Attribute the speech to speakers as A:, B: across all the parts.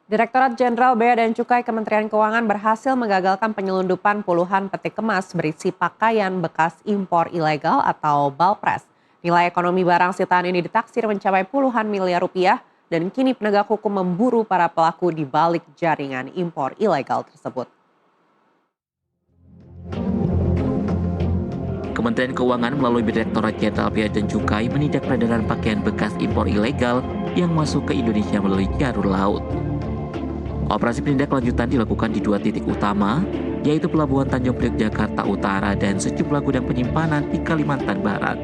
A: Direktorat Jenderal Bea dan Cukai Kementerian Keuangan berhasil menggagalkan penyelundupan puluhan peti kemas berisi pakaian bekas impor ilegal atau balpres. Nilai ekonomi barang sitaan ini ditaksir mencapai puluhan miliar rupiah dan kini penegak hukum memburu para pelaku di balik jaringan impor ilegal tersebut.
B: Kementerian Keuangan melalui Direktorat Jenderal Bea dan Cukai menindak peredaran pakaian bekas impor ilegal yang masuk ke Indonesia melalui jalur laut. Operasi penindak lanjutan dilakukan di dua titik utama, yaitu Pelabuhan Tanjung Priok Jakarta Utara dan sejumlah gudang penyimpanan di Kalimantan Barat.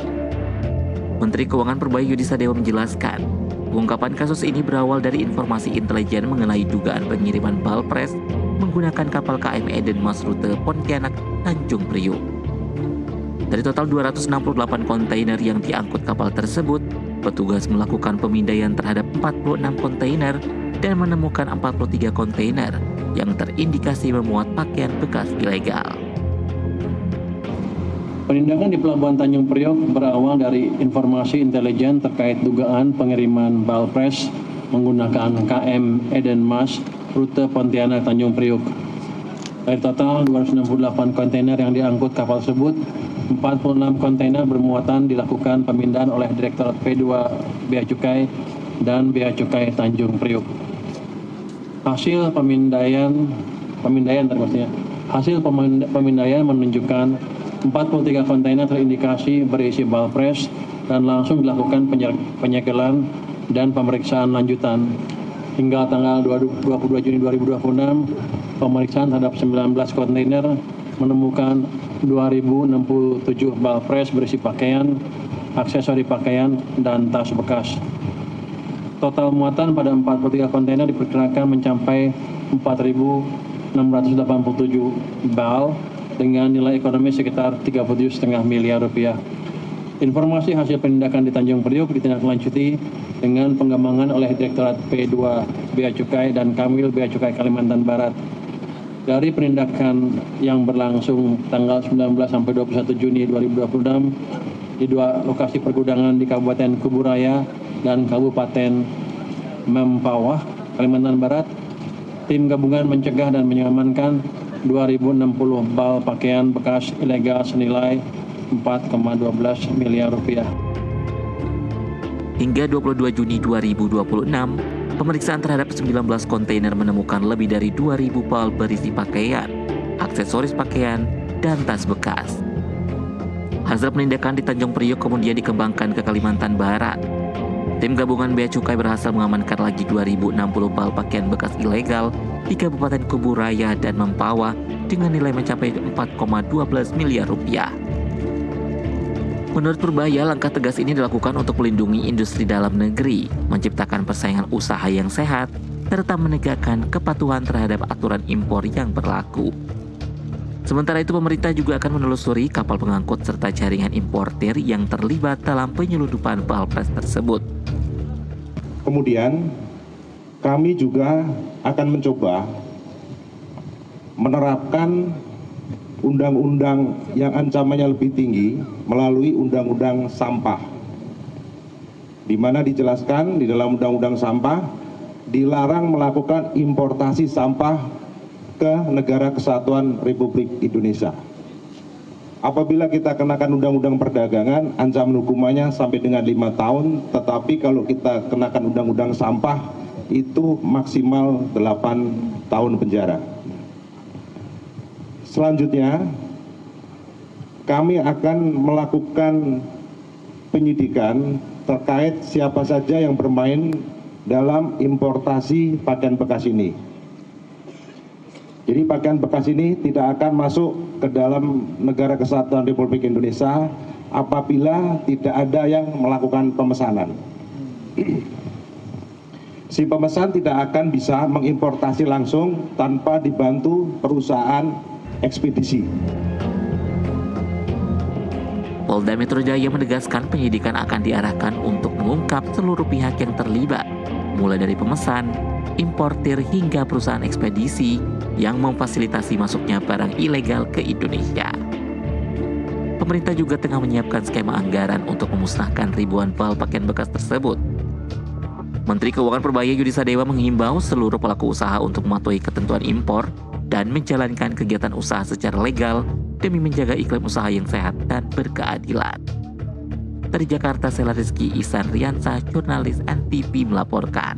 B: Menteri Keuangan Purbaya Sadewa menjelaskan, pengungkapan kasus ini berawal dari informasi intelijen mengenai dugaan pengiriman balpres menggunakan kapal KM Eden Mas rute Pontianak Tanjung Priok. Dari total 268 kontainer yang diangkut kapal tersebut, petugas melakukan pemindaian terhadap 46 kontainer dan menemukan 43 kontainer yang terindikasi memuat pakaian bekas ilegal.
C: Penindakan di Pelabuhan Tanjung Priok berawal dari informasi intelijen terkait dugaan pengiriman balpres menggunakan KM Eden Mas rute Pontianak Tanjung Priok. Dari total 268 kontainer yang diangkut kapal tersebut, 46 kontainer bermuatan dilakukan pemindahan oleh Direktorat P2 Bea Cukai dan Bea Cukai Tanjung Priok. Hasil pemindaian menunjukkan 43 kontainer terindikasi berisi balpres dan langsung dilakukan penyegelan dan pemeriksaan lanjutan. Hingga tanggal 22 Juni 2026, pemeriksaan terhadap 19 kontainer menemukan 2.067 balpres berisi pakaian, aksesori pakaian, dan tas bekas. Total muatan pada 43 kontainer diperkirakan mencapai 4.687 bal dengan nilai ekonomi sekitar 37,5 miliar rupiah. Informasi hasil penindakan di Tanjung Priok ditindaklanjuti dengan pengembangan oleh Direktorat P2 Bea Cukai dan Kamil Bea Cukai Kalimantan Barat. Dari penindakan yang berlangsung tanggal 19 sampai 21 Juni 2026 di dua lokasi pergudangan di Kabupaten Kuburaya dan Kabupaten Mempawah, Kalimantan Barat, tim gabungan mencegah dan mengamankan 2.060 bal pakaian bekas ilegal senilai 4,12 miliar rupiah.
B: Hingga 22 Juni 2026, pemeriksaan terhadap 19 kontainer menemukan lebih dari 2.000 bal berisi pakaian, aksesoris pakaian, dan tas bekas. Hasil penindakan di Tanjung Priok kemudian dikembangkan ke Kalimantan Barat. Tim gabungan Bea Cukai berhasil mengamankan lagi 2.060 bal pakaian bekas ilegal di Kabupaten Kuburaya dan Mempawah dengan nilai mencapai 4,12 miliar rupiah. Menurut Purbaya, langkah tegas ini dilakukan untuk melindungi industri dalam negeri, menciptakan persaingan usaha yang sehat, serta menegakkan kepatuhan terhadap aturan impor yang berlaku. Sementara itu, pemerintah juga akan menelusuri kapal pengangkut serta jaringan importir yang terlibat dalam penyelundupan balpres tersebut.
D: Kemudian, kami juga akan mencoba menerapkan undang-undang yang ancamannya lebih tinggi melalui undang-undang sampah, di mana dijelaskan di dalam undang-undang sampah dilarang melakukan importasi sampah ke negara kesatuan Republik Indonesia. Apabila kita kenakan undang-undang perdagangan, ancaman hukumannya sampai dengan 5 tahun, tetapi kalau kita kenakan undang-undang sampah itu maksimal 8 tahun penjara. Selanjutnya, kami akan melakukan penyidikan terkait siapa saja yang bermain dalam importasi pakaian bekas ini. Jadi pakaian bekas ini tidak akan masuk ke dalam negara kesatuan Republik Indonesia apabila tidak ada yang melakukan pemesanan. Si pemesan tidak akan bisa mengimportasi langsung tanpa dibantu perusahaan ekspedisi.
B: Polda Metro Jaya menegaskan penyidikan akan diarahkan untuk mengungkap seluruh pihak yang terlibat, mulai dari pemesan, importir hingga perusahaan ekspedisi yang memfasilitasi masuknya barang ilegal ke Indonesia. Pemerintah juga tengah menyiapkan skema anggaran untuk memusnahkan ribuan bal pakaian bekas tersebut. Menteri Keuangan Perbaya Yudi Sadewa menghimbau seluruh pelaku usaha untuk mematuhi ketentuan impor dan menjalankan kegiatan usaha secara legal demi menjaga iklim usaha yang sehat dan berkeadilan. Dari Jakarta, Sela Rizky Ihsan Riansah, jurnalis NTV melaporkan.